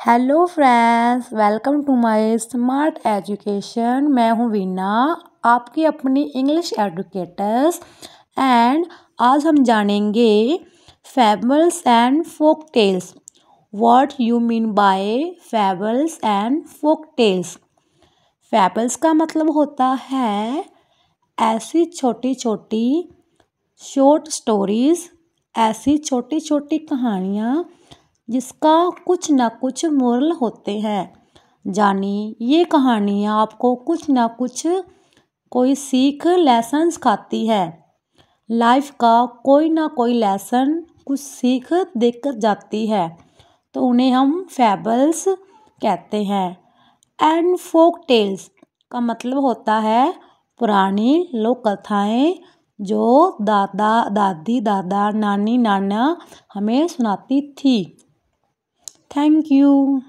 Hello friends, welcome to my smart education. मैं हूँ वीना, आपकी अपनी इंग्लिश एडुकेटर्स। एंड आज हम जानेंगे fables and folk tales. What you mean by fables and folk tales. Fables का मतलब होता है ऐसी छोटी छोटी शॉर्ट स्टोरीज, ऐसी छोटी छोटी कहानियाँ जिसका कुछ ना कुछ मोरल होते हैं। जानी ये कहानियाँ आपको कुछ ना कुछ कोई सीख लेसन सिखाती है। लाइफ का कोई ना कोई लेसन कुछ सीख देकर जाती है, तो उन्हें हम फैबल्स कहते हैं। एंड फोक टेल्स का मतलब होता है पुरानी लोक कथाएँ जो दादा दादी दादा नानी नाना हमें सुनाती थी। Thank you.